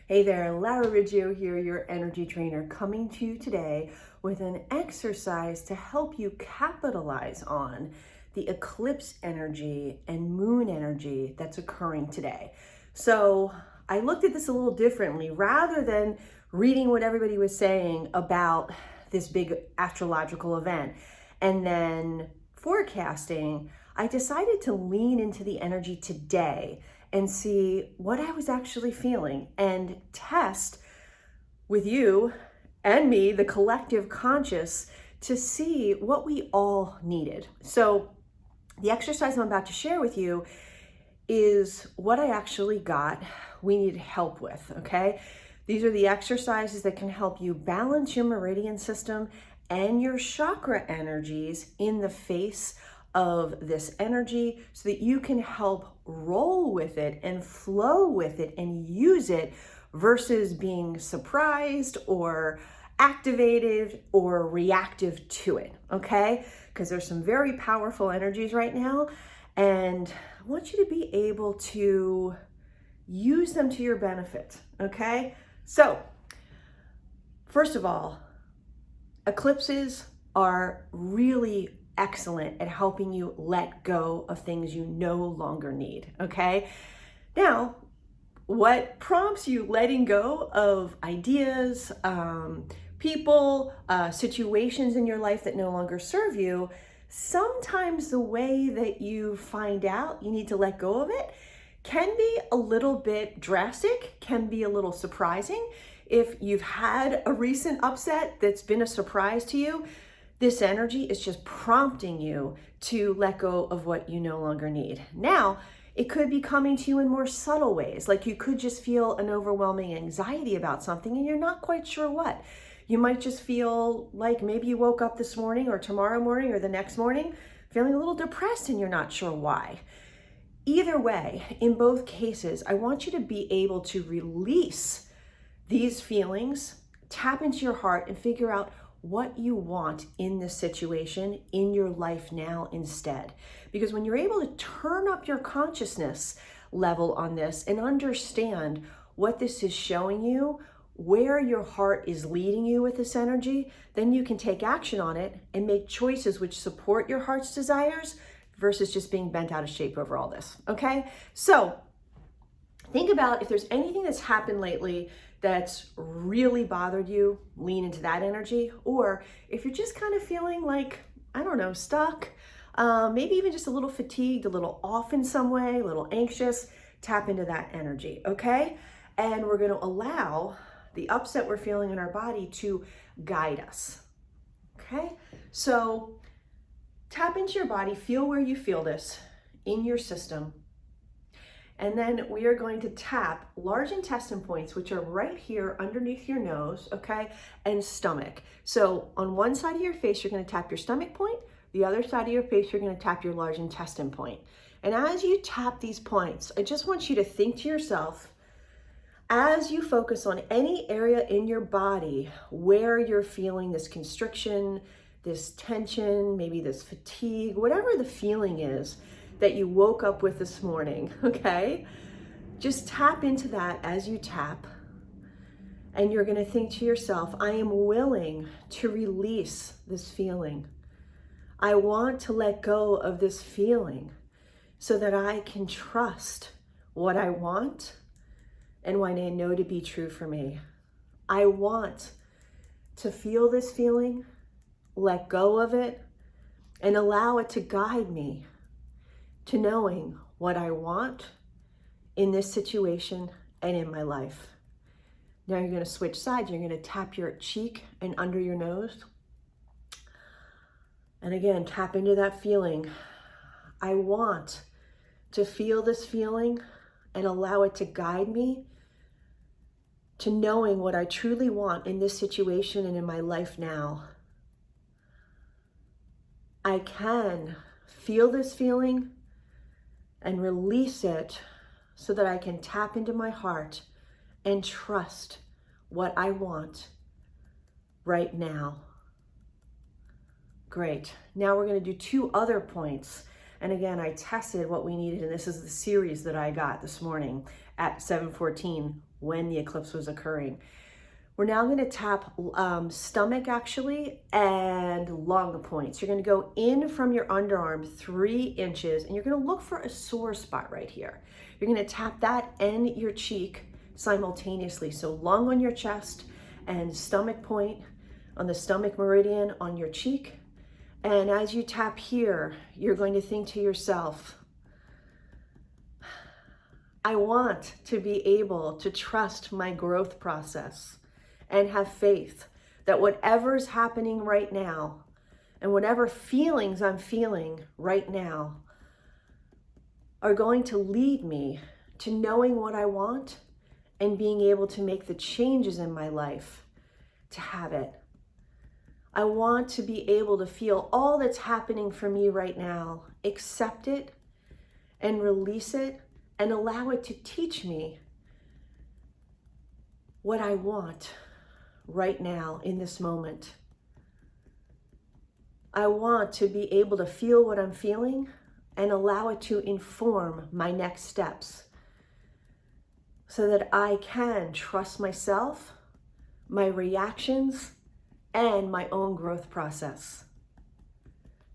Hey there, Lara Riggio here, your energy trainer, coming to you today with an exercise to help you capitalize on the eclipse energy and moon energy that's occurring today. So I looked at this a little differently. Rather than reading what everybody was saying about this big astrological event and then forecasting, I decided to lean into the energy today and see what I was actually feeling and test with you and me, the collective conscious, to see what we all needed. So the exercise I'm about to share with you is what I actually got we needed help with, okay? These are the exercises that can help you balance your meridian system and your chakra energies in the face of this energy so that you can help roll with it and flow with it and use it versus being surprised or activated or reactive to it, okay? Because there's some very powerful energies right now, and I want you to be able to use them to your benefit, okay? So, first of all, eclipses are really excellent at helping you let go of things you no longer need, okay? Now, what prompts you letting go of ideas, people, situations in your life that no longer serve you, sometimes the way that you find out you need to let go of it can be a little bit drastic, can be a little surprising. If you've had a recent upset that's been a surprise to you, this energy is just prompting you to let go of what you no longer need. Now, it could be coming to you in more subtle ways, like you could just feel an overwhelming anxiety about something and you're not quite sure what. You might just feel like maybe you woke up this morning or tomorrow morning or the next morning feeling a little depressed and you're not sure why. Either way, in both cases, I want you to be able to release these feelings, tap into your heart and figure out what you want in this situation, in your life now instead. Because when you're able to turn up your consciousness level on this and understand what this is showing you, where your heart is leading you with this energy, then you can take action on it and make choices which support your heart's desires versus just being bent out of shape over all this, okay? So think about if there's anything that's happened lately that's really bothered you, lean into that energy. Or if you're just kind of feeling like, I don't know, stuck, maybe even just a little fatigued, a little off in some way, a little anxious, tap into that energy, okay? And we're gonna allow the upset we're feeling in our body to guide us, okay? So tap into your body, feel where you feel this in your system. And then we are going to tap large intestine points, which are right here underneath your nose, okay, and stomach. So on one side of your face, you're going to tap your stomach point. The other side of your face, you're going to tap your large intestine point. And as you tap these points, I just want you to think to yourself, as you focus on any area in your body where you're feeling this constriction, this tension, maybe this fatigue, whatever the feeling is that you woke up with this morning, okay? Just tap into that as you tap. And you're gonna think to yourself, I am willing to release this feeling. I want to let go of this feeling so that I can trust what I want and what I know to be true for me. I want to feel this feeling, let go of it, and allow it to guide me to knowing what I want in this situation and in my life. Now you're gonna switch sides. You're gonna tap your cheek and under your nose. And again, tap into that feeling. I want to feel this feeling and allow it to guide me to knowing what I truly want in this situation and in my life now. I can feel this feeling and release it so that I can tap into my heart and trust what I want right now. Great. Now we're going to do two other points. And again, I tested what we needed, and this is the series that I got this morning at 7:14 when the eclipse was occurring. We're now going to tap stomach actually and lung points. You're going to go in from your underarm 3 inches and you're going to look for a sore spot right here. You're going to tap that and your cheek simultaneously. So lung on your chest and stomach point on the stomach meridian on your cheek. And as you tap here, you're going to think to yourself, I want to be able to trust my growth process and have faith that whatever's happening right now and whatever feelings I'm feeling right now are going to lead me to knowing what I want and being able to make the changes in my life to have it. I want to be able to feel all that's happening for me right now, accept it and release it and allow it to teach me what I want right now in this moment. I want to be able to feel what I'm feeling and allow it to inform my next steps so that I can trust myself, my reactions, and my own growth process.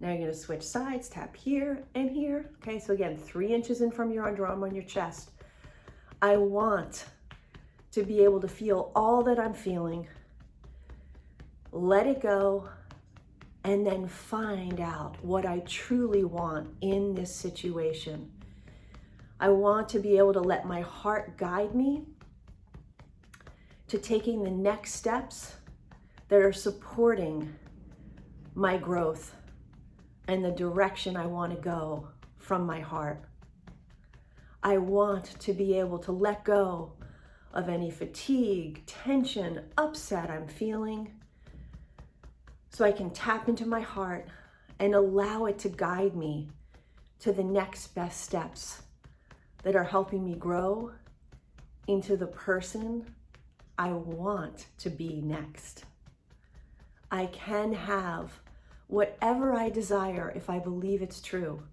Now you're going to switch sides, tap here and here. Okay, so again, 3 inches in from your underarm on your chest. I want to be able to feel all that I'm feeling, let it go, and then find out what I truly want in this situation. I want to be able to let my heart guide me to taking the next steps that are supporting my growth and the direction I want to go from my heart. I want to be able to let go of any fatigue, tension, upset I'm feeling, so I can tap into my heart and allow it to guide me to the next best steps that are helping me grow into the person I want to be next. I can have whatever I desire if I believe it's true.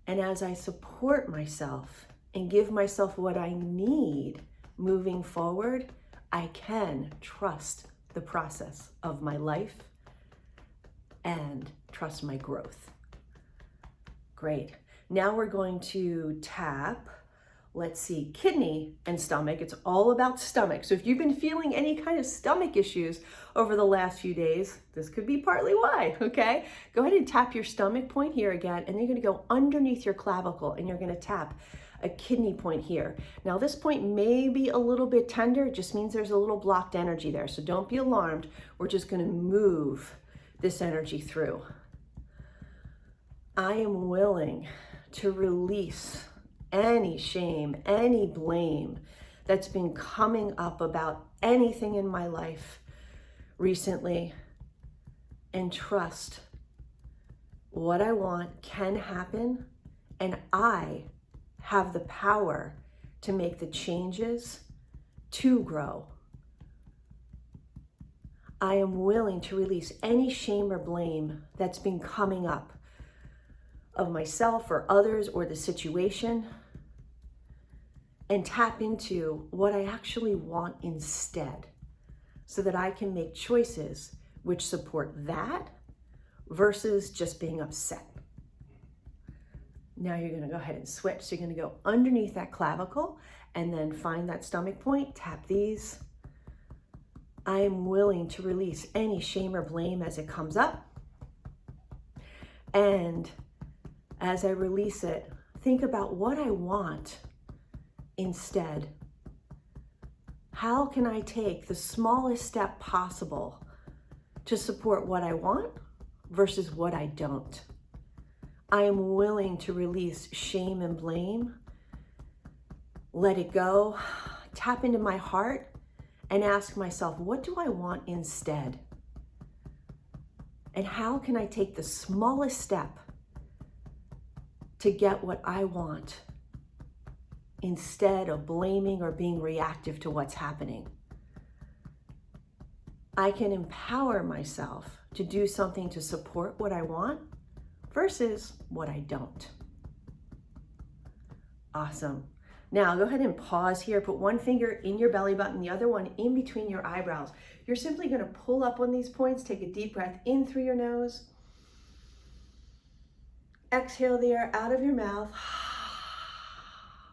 And as I support myself and give myself what I need moving forward, I can trust the process of my life and trust my growth. Great. Now we're going to tap, let's see, kidney and stomach. It's all about stomach. So if you've been feeling any kind of stomach issues over the last few days, this could be partly why, okay? Go ahead and tap your stomach point here again, and then you're gonna go underneath your clavicle and you're gonna tap a kidney point here. Now this point may be a little bit tender. It just means there's a little blocked energy there. So don't be alarmed. We're just gonna move this energy through. I am willing to release any shame, any blame that's been coming up about anything in my life recently, and trust what I want can happen, and I have the power to make the changes to grow. I am willing to release any shame or blame that's been coming up of myself or others or the situation, and tap into what I actually want instead, so that I can make choices which support that versus just being upset. Now you're gonna go ahead and switch. So you're gonna go underneath that clavicle and then find that stomach point, tap these. I am willing to release any shame or blame as it comes up. And as I release it, think about what I want instead. How can I take the smallest step possible to support what I want versus what I don't? I am willing to release shame and blame, let it go, tap into my heart, and ask myself, what do I want instead? And how can I take the smallest step to get what I want instead of blaming or being reactive to what's happening? I can empower myself to do something to support what I want versus what I don't. Awesome. Now go ahead and pause here. Put one finger in your belly button, the other one in between your eyebrows. You're simply going to pull up on these points. Take a deep breath in through your nose. Exhale the air out of your mouth.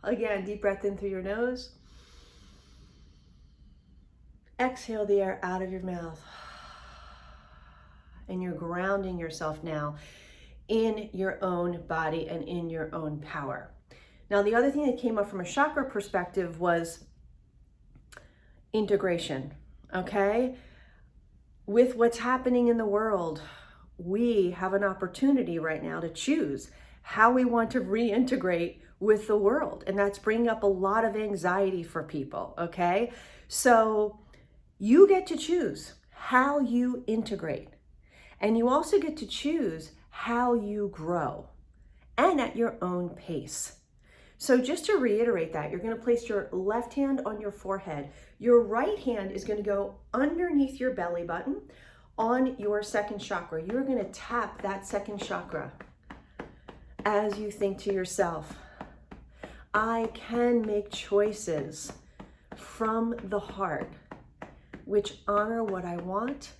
Again, deep breath in through your nose. Exhale the air out of your mouth. And you're grounding yourself now in your own body and in your own power. Now, the other thing that came up from a chakra perspective was integration, okay? With what's happening in the world, we have an opportunity right now to choose how we want to reintegrate with the world. And that's bringing up a lot of anxiety for people, okay? So you get to choose how you integrate. And you also get to choose how you grow and at your own pace. So just to reiterate that, you're going to place your left hand on your forehead. Your right hand is going to go underneath your belly button on your second chakra. You're going to tap that second chakra as you think to yourself, I can make choices from the heart which honor what I want.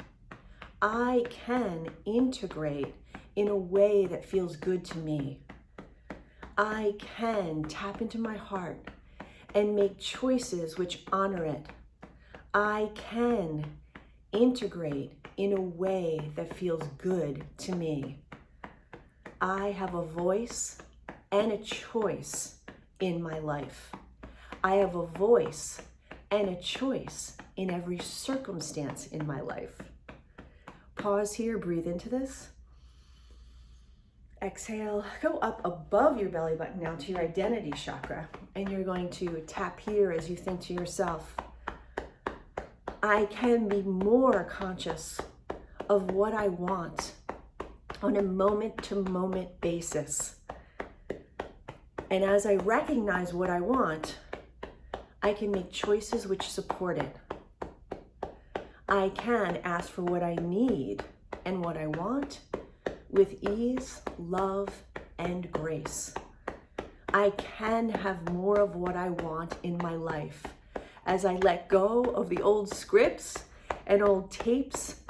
I can integrate in a way that feels good to me. I can tap into my heart and make choices which honor it. I can integrate in a way that feels good to me. I have a voice and a choice in my life. I have a voice and a choice in every circumstance in my life. Pause here, breathe into this. Exhale, go up above your belly button now to your identity chakra. And you're going to tap here as you think to yourself, I can be more conscious of what I want on a moment-to-moment basis. And as I recognize what I want, I can make choices which support it. I can ask for what I need and what I want with ease, love, and grace. I can have more of what I want in my life as I let go of the old scripts and old tapes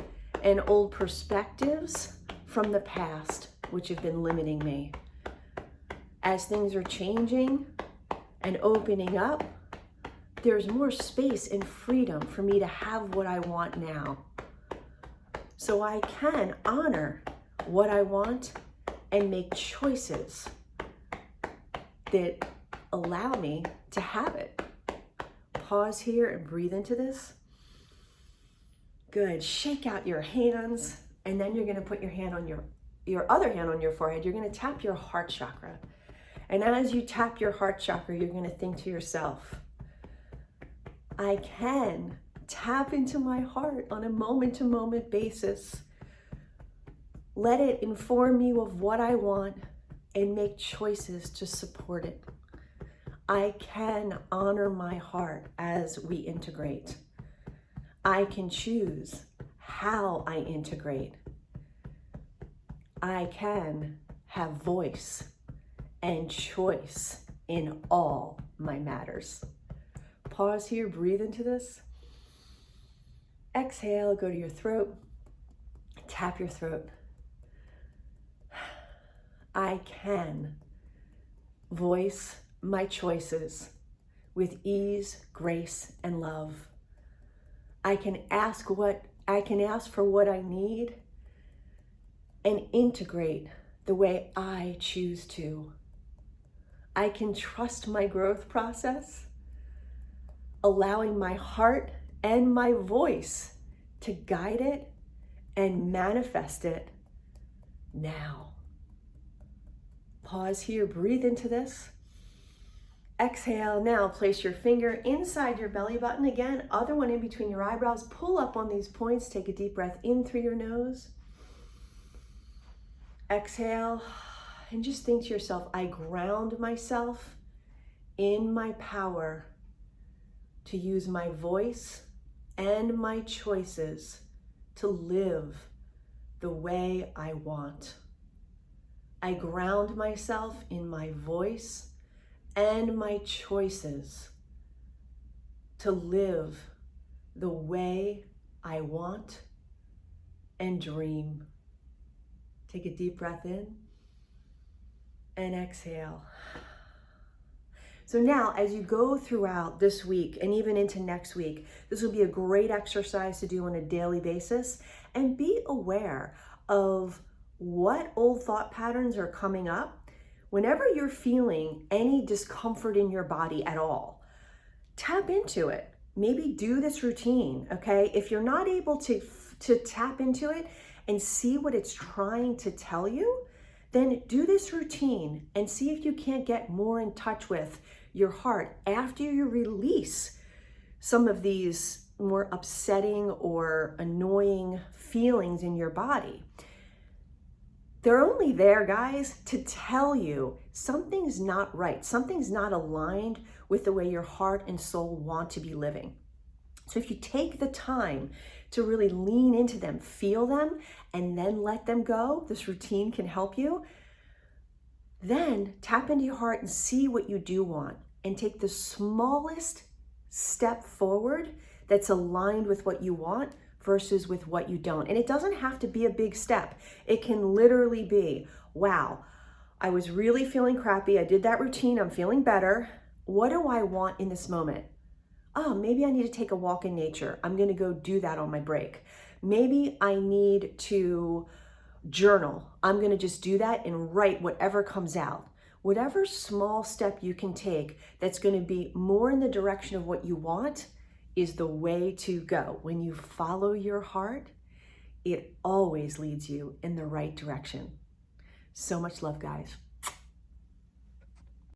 and old perspectives from the past, which have been limiting me. As things are changing and opening up, there's more space and freedom for me to have what I want now. So I can honor what I want and make choices that allow me to have it. Pause here and breathe into this. Good. Shake out your hands, and then you're going to put your hand on your other hand on your forehead. You're going to tap your heart chakra. And as you tap your heart chakra, you're going to think to yourself, I can tap into my heart on a moment-to-moment basis. Let it inform me of what I want and make choices to support it. I can honor my heart as we integrate. I can choose how I integrate. I can have voice and choice in all my matters. Pause here, breathe into this. Exhale, go to your throat, tap your throat. I can voice my choices with ease, grace, and love. I can ask for what I need and integrate the way I choose to. I can trust my growth process, allowing my heart and my voice to guide it and manifest it now. Pause here, breathe into this. Exhale, now place your finger inside your belly button. Again, other one in between your eyebrows. Pull up on these points. Take a deep breath in through your nose. Exhale, and just think to yourself, I ground myself in my power to use my voice and my choices to live the way I want. I ground myself in my voice and my choices to live the way I want and dream. Take a deep breath in and exhale. So now, as you go throughout this week and even into next week, this will be a great exercise to do on a daily basis, and be aware of what old thought patterns are coming up. Whenever you're feeling any discomfort in your body at all, tap into it. Maybe do this routine, okay? If you're not able to tap into it and see what it's trying to tell you, then do this routine and see if you can't get more in touch with your heart after you release some of these more upsetting or annoying feelings in your body. They're only there, guys, to tell you something's not right. Something's not aligned with the way your heart and soul want to be living. So if you take the time to really lean into them, feel them, and then let them go, this routine can help you. Then tap into your heart and see what you do want, and take the smallest step forward that's aligned with what you want versus with what you don't. And it doesn't have to be a big step. It can literally be, wow, I was really feeling crappy. I did that routine. I'm feeling better. What do I want in this moment? Oh, maybe I need to take a walk in nature. I'm going to go do that on my break. Maybe I need to journal. I'm going to just do that and write whatever comes out. Whatever small step you can take that's going to be more in the direction of what you want is the way to go. When you follow your heart, it always leads you in the right direction. So much love, guys.